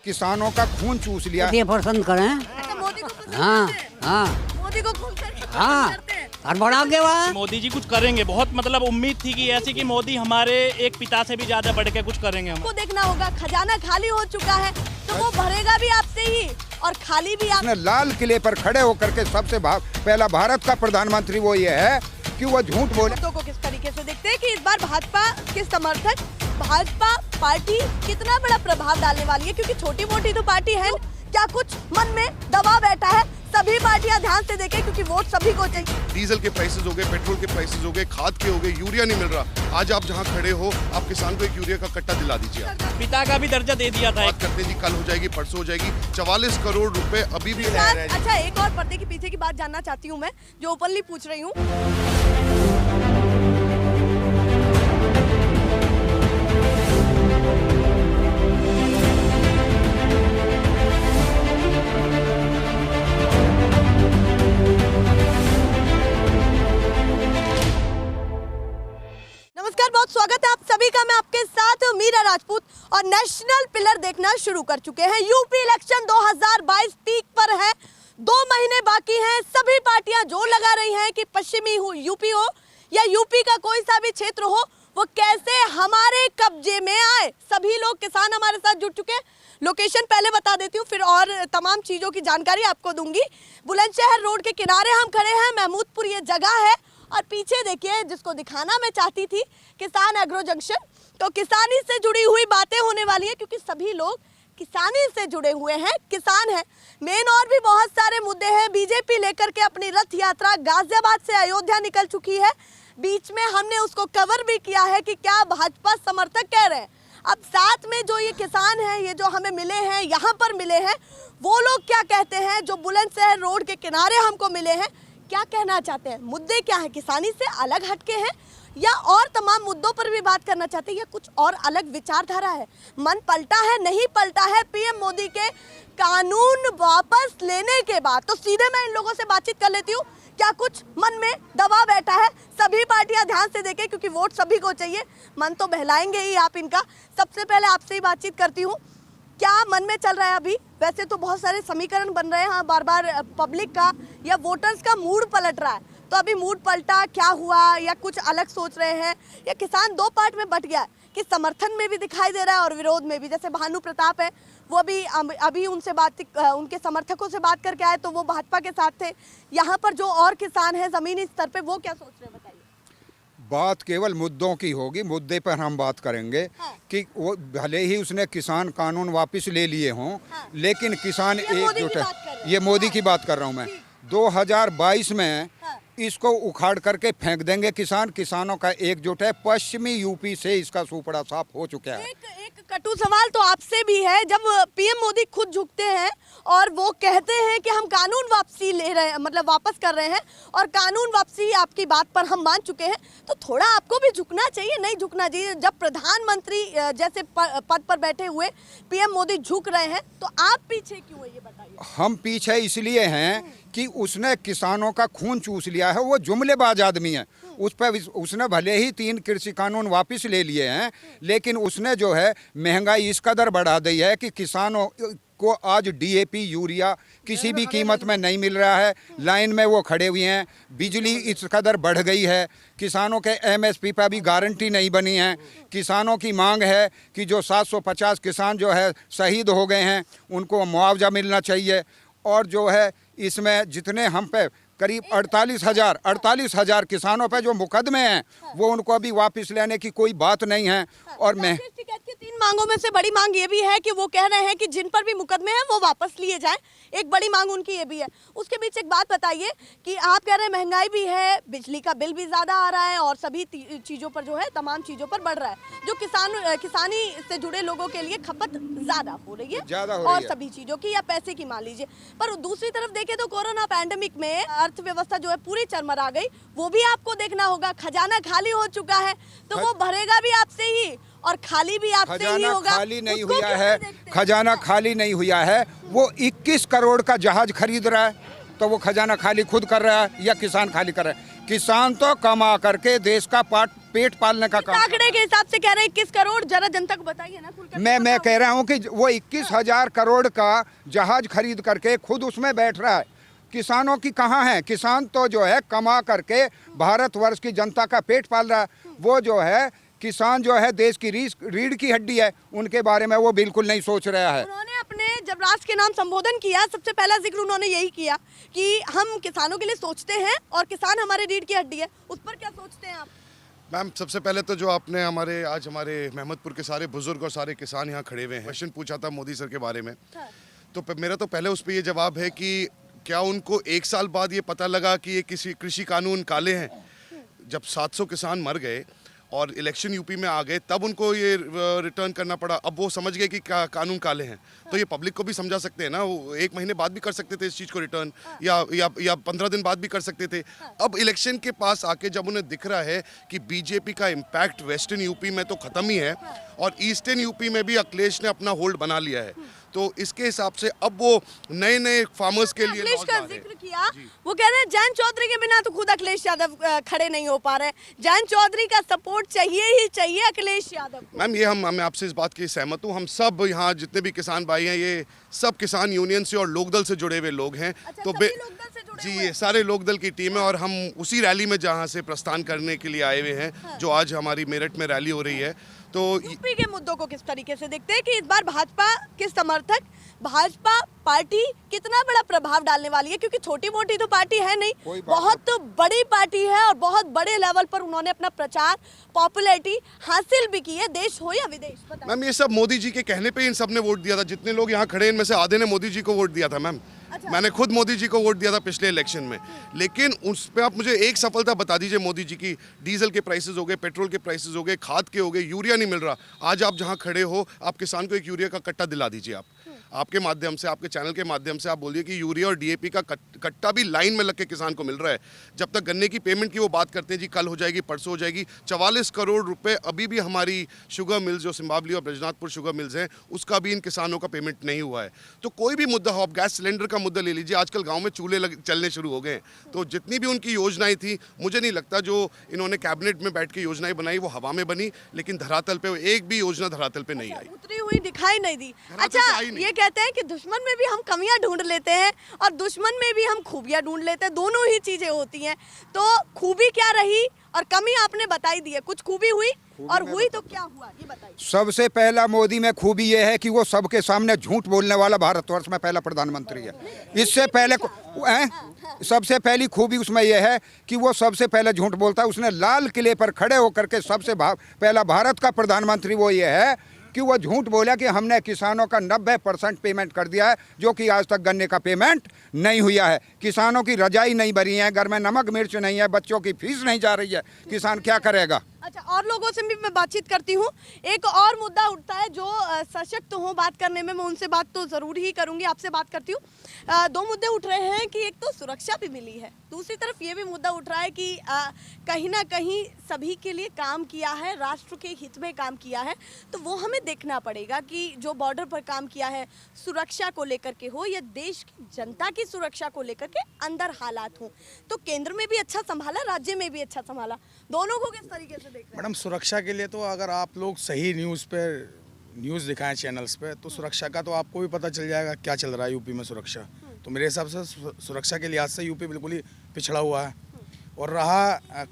किसानों का खून चूस लिया। ये पसंद करें। अच्छा, मोदी को पसंद हाँ करते हैं? हाँ मोदी को खूब करके पसंद हाँ करते हैं। और बड़ा आगे हुआ। मोदी जी कुछ करेंगे, बहुत मतलब उम्मीद थी कि ऐसी कि मोदी हमारे एक पिता से भी ज्यादा बढ़ के कुछ करेंगे हम। को देखना होगा, खजाना खाली हो चुका है तो वो भरेगा भी आपसे ही और खाली भी आप। उसने लाल किले पर खड़े होकर के सबसे पहला भारत का प्रधानमंत्री वो ये है कि वो झूठ बोले। मुद्दों को किस तरीके से देखते हैं कि इस बार भाजपा के समर्थक, भाजपा पार्टी कितना बड़ा प्रभाव डालने वाली है, क्योंकि छोटी मोटी तो पार्टी है, क्या कुछ मन में दबा बैठा है। सभी पार्टियां ध्यान से देखें क्योंकि वोट सभी को चाहिए। डीजल के प्राइसेस हो गए, पेट्रोल के प्राइसेस हो गए, खाद के हो गए, यूरिया नहीं मिल रहा। आज आप जहां खड़े हो, आप किसान को एक यूरिया का कट्टा दिला दीजिए। आप पिता का भी दर्जा दे दिया था। बात करते हैं जी, कल हो जाएगी, परसों हो जाएगी। 44 करोड़ रुपए अभी भी रह रहे हैं। अच्छा, एक और पर्दे के पीछे की बात जानना चाहती हूँ मैं, जो ओपनली पूछ रही हूँ। नमस्कार, बहुत स्वागत है आप सभी का। मैं आपके साथ मीरा राजपूत और नेशनल पिलर देखना शुरू कर चुके हैं। यूपी इलेक्शन 2022 पीक पर है, 2 महीने बाकी हैं। सभी पार्टियां जोर लगा रही हैं कि पश्चिमी यूपी हो या यूपी का कोई सा भी क्षेत्र हो, वो कैसे हमारे कब्जे में आए। सभी लोग, किसान हमारे साथ जुड़ चुके हैं। लोकेशन पहले बता देती हूँ, फिर और तमाम चीज़ों की जानकारी आपको दूंगी। बुलंदशहर रोड के किनारे हम खड़े हैं, महमूदपुर ये जगह है। और पीछे देखिए, जिसको दिखाना मैं चाहती थी, किसान एग्रो जंक्शन। तो किसानी से जुड़ी हुई बातें होने वाली हैं, क्योंकि सभी लोग किसानी से जुड़े हुए हैं, किसान हैं। मेन और भी बहुत सारे मुद्दे हैं। बीजेपी लेकर के अपनी रथ यात्रा गाजियाबाद से अयोध्या निकल चुकी है। बीच में हमने उसको कवर भी किया है कि क्या भाजपा समर्थक कह रहे हैं। अब साथ में जो ये किसान हैं, ये जो हमें मिले हैं, यहाँ पर मिले हैं, वो लोग क्या कहते हैं। जो बुलंदशहर रोड के किनारे हमको मिले हैं, क्या कहना चाहते हैं, मुद्दे क्या है, किसानी से अलग हटके हैं या और तमाम मुद्दों पर भी बात करना चाहते हैं, या कुछ और अलग विचारधारा है। मन पलटा है, नहीं पलटा है पीएम मोदी के कानून वापस लेने के बाद। तो सीधे मैं इन लोगों से बातचीत कर लेती हूँ, क्या कुछ मन में दबा बैठा है। सभी पार्टियां ध्यान से देखें क्योंकि वोट सभी को चाहिए। मन तो बहलाएंगे ही आप इनका। सबसे पहले आपसे ही बातचीत करती हूँ, क्या मन में चल रहा है अभी। वैसे तो बहुत सारे समीकरण बन रहे हैं, बार बार पब्लिक का या वोटर्स का मूड पलट रहा है। तो अभी मूड पलटा, क्या हुआ, या कुछ अलग सोच रहे हैं, या किसान 2 पार्ट में बट गया है कि समर्थन में भी दिखाई दे रहा है और विरोध में भी। जैसे भानु प्रताप है, वो अभी उनसे उनके समर्थकों से बात करके आए तो वो भाजपा के साथ थे। यहाँ पर जो और किसान हैं जमीनी स्तर पे, वो क्या सोच रहे हैं, बताइए। बात केवल मुद्दों की होगी, मुद्दे पर हम बात करेंगे। हाँ। कि वो भले ही उसने किसान कानून वापस ले लिए हों, हाँ। लेकिन किसान एकजुट है। हैं। ये मोदी की बात कर रहा हूँ मैं। 2022 में हाँ। इसको उखाड़ करके फेंक देंगे किसान। किसानों का एकजुट है। पश्चिमी यूपी से इसका सुपड़ा साफ हो चुका है। एक कटु सवाल तो आपसे भी है। जब पीएम मोदी खुद झुकते हैं और वो कहते हैं कि हम कानून वापसी ले रहे हैं, मतलब वापस कर रहे हैं, और कानून वापसी आपकी बात पर हम मान चुके हैं, तो थोड़ा आपको भी झुकना चाहिए, नहीं झुकना चाहिए। जब प्रधानमंत्री जैसे पद पर बैठे हुए पीएम मोदी झुक रहे हैं, तो आप पीछे क्यों है, ये बताइए। हम पीछे इसलिए हैं कि उसने किसानों का खून चूस लिया है। वो जुमलेबाज आदमी है। उस पर उसने भले ही 3 कृषि कानून वापस ले लिए हैं, लेकिन उसने जो है महंगाई इस कदर बढ़ा दी है कि किसानों को आज डीएपी यूरिया किसी भी कीमत में नहीं मिल रहा है। लाइन में वो खड़े हुए हैं। बिजली इस कदर बढ़ गई है। किसानों के एमएसपी पर भी गारंटी नहीं बनी है। किसानों की मांग है कि जो 750 किसान जो है शहीद हो गए हैं, उनको मुआवजा मिलना चाहिए। और जो है इसमें जितने हम पे करीब 48,000 किसानों पे जो मुकदमे हैं, वो उनको अभी वापस लेने की कोई बात नहीं है। और मैं शिकायत की 3 मांगों में से बड़ी मांग ये भी है कि वो कह रहे हैं कि जिन पर भी मुकदमे हैं वो वापस लिए जाएं। एक बड़ी मांग उनकी ये भी है। उसके बीच एक बात बताइए कि आप कह रहे हैं महंगाई भी है, बिजली का बिल भी ज़्यादा आ रहा है और सभी चीज़ों पर जो है, तमाम चीज़ों पर बढ़ रहा है, जो किसानी से जुड़े लोगों के लिए खपत ज़्यादा हो रही है और सभी चीज़ों की, या पैसे की मान लीजिए। पर दूसरी तरफ देखें तो कोरोना पैंडेमिक में अर्थव्यवस्था जो है पूरी चरमरा गई। वो भी आपको देखना होगा। खजाना खाली हो चुका है, तो वो भरेगा भी आपसे ही और खाली भी आपसे ही होगा। खाली नहीं हुआ है, खजाना खाली नहीं हुआ है। वो 21 करोड़ का जहाज खरीद रहा है, तो वो खजाना खाली खुद कर रहा है या किसान खाली कर रहा है? किसान तो कमा करके देश का पेट पालने का काम। आंकड़े के हिसाब से कह रहे हैं 21 करोड़, जरा जनता को बताइए ना खुलकर। मैं कह रहा हूँ कि वो 21,000 करोड़ का जहाज खरीद करके खुद उसमें बैठ रहा है। किसानों की कहाँ है? किसान तो जो है कमा करके भारतवर्ष की जनता का पेट पाल रहा है। वो जो है किसान जो है देश की रीढ़ की हड्डी है, उनके बारे में वो बिल्कुल नहीं सोच रहा है। उन्होंने अपने जब राष्ट्र के नाम संबोधन किया, सबसे पहला जिक्र उन्होंने यही किया कि हम किसानों के लिए सोचते हैं और किसान हमारे रीढ़ की हड्डी है। उस पर क्या सोचते हैं आप? मैम, सबसे पहले तो जो आपने आज हमारे मेहमदपुर के सारे बुजुर्ग और सारे किसान यहाँ खड़े हुए हैं, क्वेश्चन पूछा था मोदी सर के बारे में, तो मेरा तो पहले उस पर ये जवाब है कि क्या उनको 1 साल बाद ये पता लगा कि ये किसी कृषि कानून काले हैं? जब 700 किसान मर गए और इलेक्शन यूपी में आ गए, तब उनको ये रिटर्न करना पड़ा। अब वो समझ गए कि कानून काले हैं, तो ये पब्लिक को भी समझा सकते हैं ना। वो 1 महीने बाद भी कर सकते थे इस चीज़ को रिटर्न, या 15 दिन बाद भी कर सकते थे। अब इलेक्शन के पास आके जब उन्हें दिख रहा है कि बीजेपी का इम्पैक्ट वेस्टर्न यूपी में तो ख़त्म ही है और ईस्टर्न यूपी में भी अखिलेश ने अपना होल्ड बना लिया है, तो इसके हिसाब से अब वो नए फार्मर्स के लिए अखिलेश का जिक्र किया, वो कह रहे हैं जयंत चौधरी के बिना तो खुद अखिलेश यादव खड़े नहीं हो पा रहे। जयंत चौधरी का सपोर्ट चाहिए ही चाहिए अखिलेश यादव को। मैम, ये मैं आपसे इस बात की सहमत हूँ। हम सब यहाँ जितने भी किसान भाई हैं, ये सब किसान यूनियन से और लोकदल से जुड़े हुए लोग हैं। अच्छा, तो लोकदल से जुड़े जी, हुए ये सारे लोकदल की टीम है और हम उसी रैली में जहाँ से प्रस्थान करने के लिए आए हुए हैं, जो आज हमारी मेरठ में रैली हो रही है। तो यूपी के मुद्दों को किस तरीके से देखते हैं कि इस बार भाजपा के समर्थक, भाजपा पार्टी कितना बड़ा प्रभाव डालने वाली है? क्योंकि छोटी मोटी तो पार्टी है नहीं, बहुत बड़ी पार्टी है और बहुत बड़े लेवल पर उन्होंने अपना प्रचार, पॉपुलैरिटी हासिल भी की है, देश हो या विदेश। मैम, ये सब मोदी जी के कहने पे इन सब ने वोट दिया था। जितने लोग यहाँ खड़े हैं, इनमें से आधे ने मोदी जी को वोट दिया था। मैम, अच्छा। मैंने खुद मोदी जी को वोट दिया था पिछले इलेक्शन में। लेकिन उस पर आप मुझे एक सफलता बता दीजिए मोदी जी की। डीजल के प्राइसेस हो गए, पेट्रोल के प्राइसेस हो गए, खाद के हो गए, यूरिया नहीं मिल रहा। आज आप जहाँ खड़े हो, आप किसान को एक यूरिया का कट्टा दिला दीजिए। आप आपके माध्यम से, आपके चैनल के माध्यम से आप बोलिए कि यूरिया और डीएपी का कट्टा भी लाइन में लग के किसान को मिल रहा है। जब तक गन्ने की पेमेंट की वो बात करते हैं जी कल हो जाएगी, परसों हो जाएगी, 44 करोड़ रुपए अभी भी हमारी शुगर मिल्स जो सिम्बावली और ब्रजनाथपुर शुगर मिल्स हैं, उसका भी इन किसानों का पेमेंट नहीं हुआ है। तो कोई भी मुद्दा हो, आप गैस सिलेंडर का मुद्दा ले लीजिए, आजकल गाँव में चूल्हे चलने शुरू हो गए। तो जितनी भी उनकी योजनाएं थी, मुझे नहीं लगता जो इन्होंने कैबिनेट में बैठ के योजनाएं बनाई वो हवा में बनी, लेकिन धरातल पे एक भी योजना धरातल पे नहीं आई, उतरी हुई दिखाई नहीं दी। अच्छा, ये कहते हैं कि दुश्मन में भी हम कमियां ढूंढ लेते हैं और दुश्मन में भी हम खूबियां ढूंढ लेते हैं, दोनों ही चीजें होती हैं। तो खूबी क्या रही और कमी आपने बताई दी है। कुछ खूबी हुई और हुई तो क्या हुआ, ये बताइए। सबसे पहला मोदी में खूबी ये है कि वो सबके सामने झूठ बोलने वाला भारतवर्ष में पहला प्रधानमंत्री है। इससे पहले सबसे पहली खूबी उसमें यह है कि वो सबसे पहले झूठ बोलता है। उसने लाल किले पर खड़े होकर के सबसे पहला भारत का प्रधानमंत्री वो ये है कि वो झूठ बोला कि हमने किसानों का 90% पेमेंट कर दिया है, जो कि आज तक गन्ने का पेमेंट नहीं हुआ है। किसानों की रजाई नहीं भरी है, घर में नमक मिर्च नहीं है, बच्चों की फीस नहीं जा रही है, किसान क्या करेगा? अच्छा, और लोगों से भी मैं बातचीत करती हूँ। एक और मुद्दा उठता है जो सशक्त हो बात करने में, मैं उनसे बात तो ज़रूर ही करूँगी। आपसे बात करती हूँ। 2 मुद्दे उठ रहे हैं कि एक तो सुरक्षा भी मिली है, दूसरी तरफ ये भी मुद्दा उठ रहा है कि कहीं ना कहीं सभी के लिए काम किया है, राष्ट्र के हित में काम किया है। तो वो हमें देखना पड़ेगा कि जो बॉर्डर पर काम किया है, सुरक्षा को लेकर के हो या देश की जनता की सुरक्षा को लेकर के अंदर हालात हों। तो केंद्र में भी अच्छा संभाला, राज्य में भी अच्छा संभाला, दोनों को किस तरीके से? मैडम, सुरक्षा के लिए तो अगर आप लोग सही न्यूज़ दिखाएं चैनल्स पे, तो सुरक्षा का तो आपको भी पता चल जाएगा क्या चल रहा है यूपी में सुरक्षा। तो मेरे हिसाब से सुरक्षा के लिहाज से यूपी बिल्कुल ही पिछड़ा हुआ है। और रहा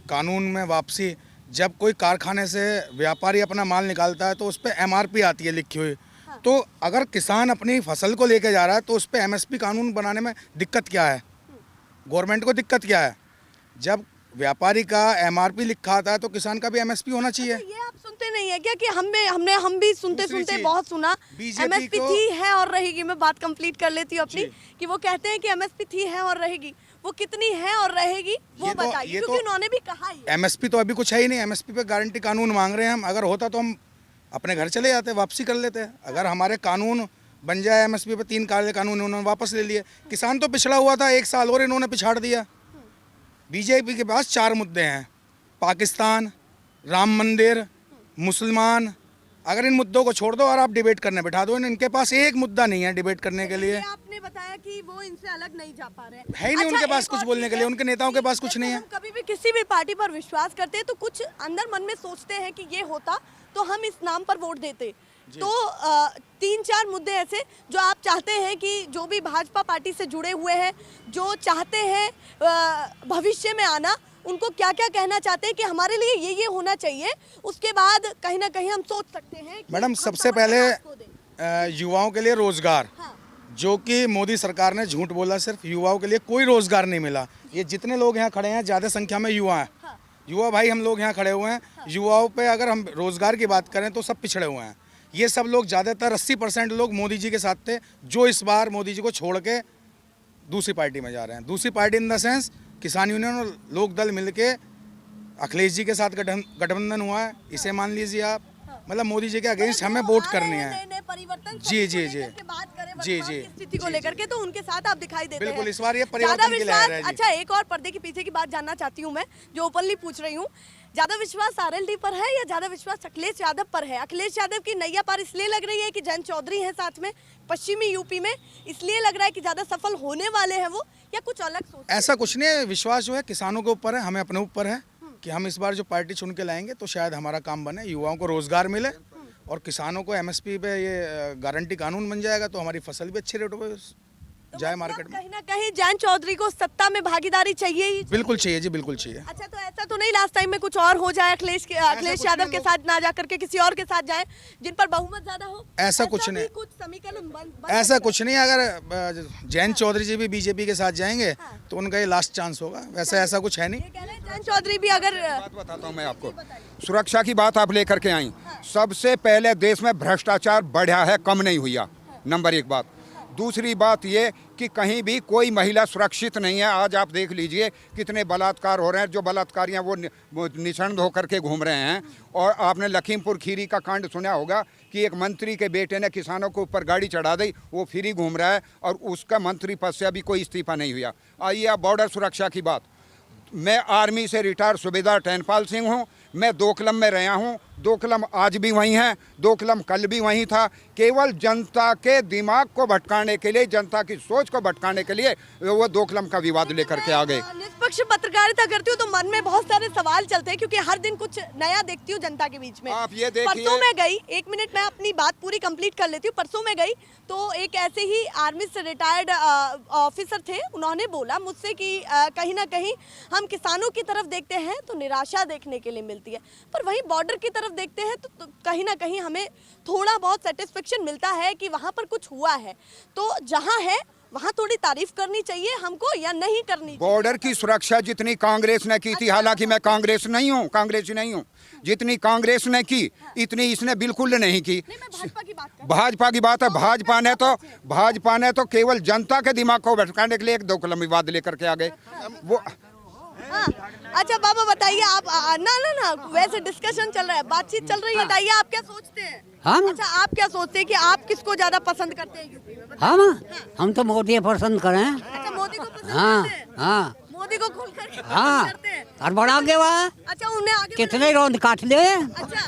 कानून में वापसी, जब कोई कारखाने से व्यापारी अपना माल निकालता है तो उस पर MRP आती है लिखी हुई। तो अगर किसान अपनी फसल को लेके जा रहा है तो उस पर MSP कानून बनाने में दिक्कत क्या है? गवर्नमेंट को दिक्कत क्या है? जब व्यापारी का MRP लिखा आता है तो किसान का भी MSP होना चाहिए। ये आप सुनते नहीं है क्या कि हम भी सुनते बहुत सुना MSP थी है और रहेगी। मैं बात कंप्लीट कर लेती हूँ अपनी कि वो कहते हैं कि MSP थी है और रहेगी, वो कितनी है और रहेगी वो बताइए, क्योंकि उन्होंने भी कहा है। MSP तो अभी कुछ है ही नहीं। MSP पे गारंटी कानून मांग रहे हैं हम। अगर होता तो हम अपने घर चले जाते, वापसी कर लेते। अगर हमारे कानून बन जाए MSP पे, 3 काले कानून उन्होंने वापस ले लिए। किसान तो पिछड़ा हुआ था 1 साल और इन्होंने पिछाड़ दिया। बीजेपी के पास 4 मुद्दे हैं: पाकिस्तान, राम मंदिर, मुसलमान अगर इन मुद्दों को छोड़ दो और आप डिबेट करने बैठा दो, इनके पास एक मुद्दा नहीं है डिबेट करने के लिए। ये आपने बताया कि वो इनसे अलग नहीं जा पा रहे हैं। है ही नहीं उनके पास एक कुछ और बोलने चीज़ के लिए, है, उनके नेताओं के पास कुछ नहीं है। हम कभी भी किसी भी पार्टी पर विश्वास करते हैं तो कुछ अंदर मन में सोचते हैं कि ये होता तो हम इस नाम पर वोट देते। तो 3-4 मुद्दे ऐसे जो आप चाहते हैं कि जो भी भाजपा पार्टी से जुड़े हुए हैं, जो चाहते हैं भविष्य में आना, उनको क्या क्या कहना चाहते हैं कि हमारे लिए ये होना चाहिए, उसके बाद कहीं ना कहीं हम सोच सकते हैं कि मैडम हम सबसे समर्थन पहले आपको दें। युवाओं के लिए रोजगार, हाँ। जो कि मोदी सरकार ने झूठ बोला, सिर्फ युवाओं के लिए कोई रोजगार नहीं मिला। ये जितने लोग यहाँ खड़े हैं ज़्यादा संख्या में युवा हैं। हाँ। युवा भाई हम लोग यहाँ खड़े हुए हैं। युवाओं पे अगर हम रोजगार की बात करें तो सब पिछड़े हुए हैं। ये सब लोग ज़्यादातर 80% लोग मोदी जी के साथ थे, जो इस बार मोदी जी को छोड़ के दूसरी पार्टी में जा रहे हैं। दूसरी पार्टी इन द सेंस किसान यूनियन और लोक दल मिलके अखिलेश जी के साथ गठबंधन हुआ है, इसे मान लीजिए आप। मतलब मोदी जी के अगेंस्ट हमें वोट करनी है। नए परिवर्तन जी, को जी, लेकर जी। के बात करें जी, वर्तमान जी, की स्थिति को लेकर के, तो उनके साथ आप दिखाई देते हैं। बिल्कुल, इस बार ये ज्यादा परिवर्तन की विश्वास, लहर है जी। अच्छा एक और पर्दे के पीछे की बात जानना चाहती हूँ मैं, जो ओपनली पूछ रही हूँ। ज्यादा विश्वास आरएलडी पर है या ज्यादा विश्वास अखिलेश यादव पर है? अखिलेश यादव की नैया पार इसलिए लग रही है कि जयंत चौधरी है साथ में पश्चिमी यूपी में, इसलिए लग रहा है कि ज्यादा सफल होने वाले हैं वो, या कुछ अलग सोच? ऐसा कुछ नहीं है। विश्वास जो है किसानों के ऊपर है, हमें अपने ऊपर है कि हम इस बार जो पार्टी चुन के लाएंगे तो शायद हमारा काम बने, युवाओं को रोजगार मिले और किसानों को एमएसपी पे ये गारंटी कानून बन जाएगा तो हमारी फसल भी अच्छे रेटों पे जाए मार्केट में। कहीं ना कहीं जयंत चौधरी को सत्ता में भागीदारी चाहिए ही। बिल्कुल चाहिए जी, बिल्कुल चाहिए। अच्छा, तो ऐसा तो नहीं लास्ट टाइम में कुछ और हो जाए, अखिलेश यादव के साथ ना जाकर के किसी और के साथ जाए जिन पर बहुमत ज्यादा हो? ऐसा कुछ भी नहीं। कुछ समीकरण बन ऐसा सकता कुछ नहीं। अगर जयंत चौधरी जी भी बीजेपी के साथ जाएंगे तो उनका ये लास्ट चांस होगा। वैसे ऐसा कुछ है नहीं। है। ये कह रहे हैं जयंत चौधरी भी अगर बात बताता हूँ मैं आपको। सुरक्षा की बात आप लेकर के आई। सबसे पहले देश में भ्रष्टाचार बढ़ा है, कम नहीं हुआ, नंबर 1 बात। दूसरी बात ये कि कहीं भी कोई महिला सुरक्षित नहीं है। आज आप देख लीजिए कितने बलात्कार हो रहे हैं, जो बलात्कारियाँ वो निशंद होकर के घूम रहे हैं। और आपने लखीमपुर खीरी का कांड सुना होगा कि एक मंत्री के बेटे ने किसानों के ऊपर गाड़ी चढ़ा दी, वो फ्री घूम रहा है और उसका मंत्री पद से अभी कोई इस्तीफा नहीं हुआ। आइए आप बॉर्डर सुरक्षा की बात। मैं आर्मी से रिटायर्ड सूबेदार टैनपाल सिंह हूँ। मैं दोकलम में रहा हूँ। दोकलम आज भी वहीं है, दोकलम कल भी वहीं था। केवल जनता के दिमाग को भटकाने के लिए, जनता की सोच को भटकाने के लिए वो दोकलम का विवाद लेकर के आ गए। निष्पक्ष पत्रकारिता करती हूँ तो मन में बहुत सारे सवाल चलते हैं, क्योंकि हर दिन कुछ नया देखती हूँ जनता के बीच में। आप ये देखिए, परसों मैं गई, 1 मिनट मैं अपनी बात पूरी कंप्लीट कर लेती हूँ। परसों मैं गई तो एक ऐसे ही आर्मी से रिटायर्ड ऑफिसर थे, उन्होंने बोला मुझसे कि कहीं ना कहीं हम किसानों की तरफ देखते हैं तो निराशा देखने के लिए मिलती है, पर वहीं बॉर्डर की तरफ देखते हैं तो कहीं ना कहीं हमें थोड़ा बहुत सेटिस्फेक्शन मिलता है कि वहाँ पर कुछ हुआ है। तो जहाँ है वहाँ थोड़ी तारीफ करनी चाहिए हमको या नहीं करनी चाहिए? बॉर्डर की सुरक्षा जितनी कांग्रेस ने की थी, हालांकि मैं कांग्रेस नहीं हूँ, कांग्रेसी नहीं हूँ, जितनी कांग्रेस ने की इतनी इसने बिल्कुल नहीं की। नहीं, मैं भाजपा की बात कर भाजपा की बात है। भाजपा ने तो केवल जनता के दिमाग को भटकाने के लिए एक दोकलम विवाद लेकर के आ गए वो। हाँ। अच्छा बाबा बताइए आप, ना वैसे डिस्कशन चल रहा है, बातचीत चल रही है, बताइए आप क्या सोचते हैं? हम? अच्छा, आप क्या सोचते हैं कि आप किसको ज्यादा पसंद करते हैं यूपी में? हम तो मोदी पसंद करें। अच्छा, मोदी को पसंद हाँ, करते हैं? हाँ, मोदी को खोल करके हाँ। पसंद करते हैं? और बढ़ा के वहाँ अच्छा, उन्हें आगे कितने रौंद काट ले। अच्छा,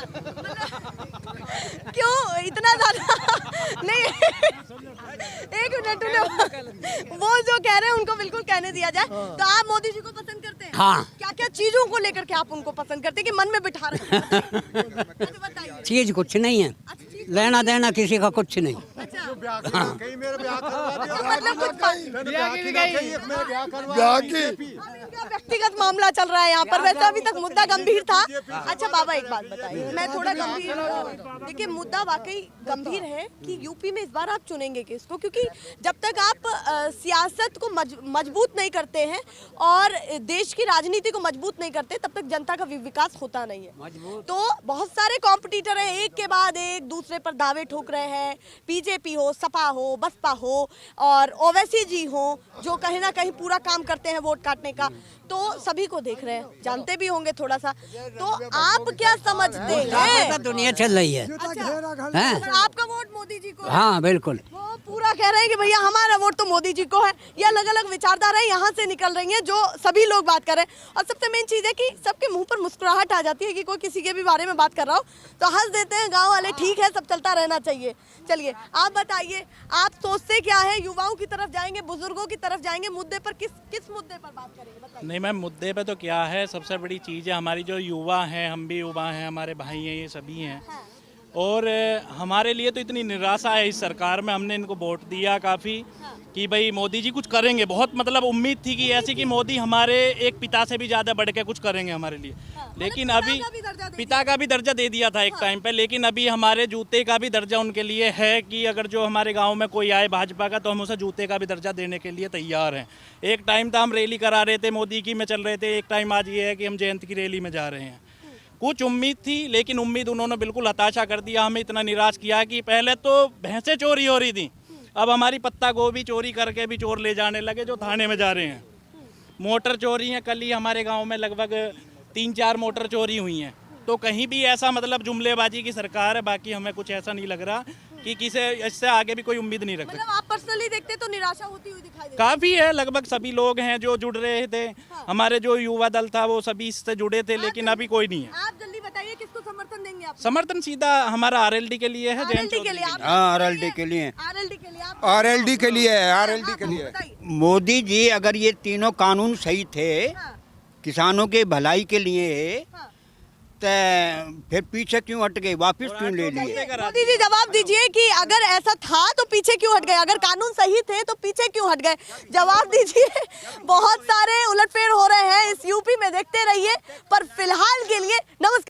क्यों इतना ज्यादा? नहीं, 1 मिनट, वो जो कह रहे हैं उनको बिल्कुल कहने दिया जाए। तो आप मोदी जी को पसंद करते हैं? हाँ। क्या क्या चीजों को लेकर के आप उनको पसंद करते हैं कि मन में बिठा रहे हैं? अच्छा, बताइए। चीज कुछ नहीं है, अच्छा, चीज- लेना देना किसी का कुछ नहीं। अच्छा, हाँ। मतलब कुछ अब इनका व्यक्तिगत मामला चल रहा है यहाँ पर, वैसे अभी तक मुद्दा गंभीर था। अच्छा बाबा एक बात बताइए, मैं थोड़ा गंभीर, देखिए मुद्दा वाकई गंभीर है कि यूपी में इस बार आप चुनेंगे किसको, क्योंकि जब तक आप सियासत को मजबूत नहीं करते हैं और देश की राजनीति को मजबूत नहीं करते, तब तक जनता का विकास होता नहीं है। तो बहुत सारे कॉम्पिटिटर हैं, एक के बाद एक दूसरे पर दावे ठोक रहे हैं। बीजेपी हो, सपा हो, बसपा हो और ओवैसी जी हो, जो कहीं ना कहीं पूरा काम करते हैं वोट काटने का, तो सभी को देख रहे हैं, जानते भी होंगे थोड़ा सा। तो आप क्या समझते हैं? दुनिया चल रही है। अच्छा, हैं? तो आपका वोट मोदी जी को? हाँ बिल्कुल। वो पूरा कह कह रहे हैं कि भैया हमारा वोट तो मोदी जी को है। ये अलग अलग विचारधाराएं यहाँ से निकल रही हैं जो सभी लोग बात कर रहे हैं। और सबसे मेन चीज़ है कि सबके मुंह पर मुस्कुराहट आ जाती है कि कोई किसी के भी बारे में बात कर रहा हो तो हंस देते हैं गाँव वाले, ठीक है सब चलता रहना चाहिए। चलिए आप बताइए, आप सोचते क्या है? युवाओं की तरफ जाएंगे, बुजुर्गों की तरफ जाएंगे, मुद्दे पर किस मुद्दे पर बात करेंगे बताइए। नहीं मैम, मुद्दे पे तो क्या है, सबसे बड़ी चीज़ है हमारी जो युवा हैं, हम भी युवा हैं, हमारे भाई हैं, ये सभी हैं। और हमारे लिए तो इतनी निराशा है इस सरकार में। हमने इनको वोट दिया काफ़ी कि भाई मोदी जी कुछ करेंगे, बहुत मतलब उम्मीद थी कि ऐसी कि मोदी हमारे एक पिता से भी ज़्यादा बढ़ के कुछ करेंगे हमारे लिए। लेकिन अभी पिता का भी दर्जा दे दिया था एक टाइम पे, लेकिन अभी हमारे जूते का भी दर्जा उनके लिए है कि अगर जो हमारे गांव में कोई आए भाजपा का तो हम उसे जूते का भी दर्जा देने के लिए तैयार हैं। एक टाइम था हम रैली करा रहे थे, मोदी की में चल रहे थे, एक टाइम आज ये है कि हम जयंती की रैली में जा रहे हैं। कुछ उम्मीद थी, लेकिन उम्मीद उन्होंने बिल्कुल हताशा कर दिया, हमें इतना निराश किया कि पहले तो भैंसें चोरी हो रही थी, अब हमारी पत्ता गोभी चोरी करके भी चोर ले जाने लगे जो थाने में जा रहे हैं। मोटर चोरी हैं, कल ही हमारे गांव में लगभग 3-4 मोटर चोरी हुई हैं। तो कहीं भी ऐसा मतलब जुमलेबाजी की सरकार है, बाकी हमें कुछ ऐसा नहीं लग रहा कि किसी इससे आगे भी कोई उम्मीद नहीं रखते। मतलब आप पर्सनली देखते तो निराशा होती हुई दिखाई दे काफ़ी है, लगभग सभी लोग हैं जो जुड़ रहे थे। हमारे जो युवा दल था वो सभी इससे जुड़े थे, लेकिन अभी कोई नहीं है। आप जल्दी बताइए किसको समर्थन देंगे आप? समर्थन सीधा हमारा आरएलडी के लिए है। आरएलडी के लिए आप? हाँ, आरएलडी के लिए, आरएलडी के लिए आप? आरएलडी के लिए है, आरएलडी के लिए। बताइए। मोदी जी अगर ये तीनों कानून सही थे, हाँ, किसानों के भलाई के लिए, हाँ। तो फिर पीछे क्यों हट गए, वापस क्यों ले लिए? मोदी जी जवाब दीजिए कि अगर ऐसा था तो पीछे क्यों हट गए, अगर कानून सही थे तो पीछे क्यों हट गए? जवाब दीजिए। बहुत सारे उलटफेर हो रहे हैं इस यूपी में, देखते रहिए। पर फिलहाल के लिए नमस्कार।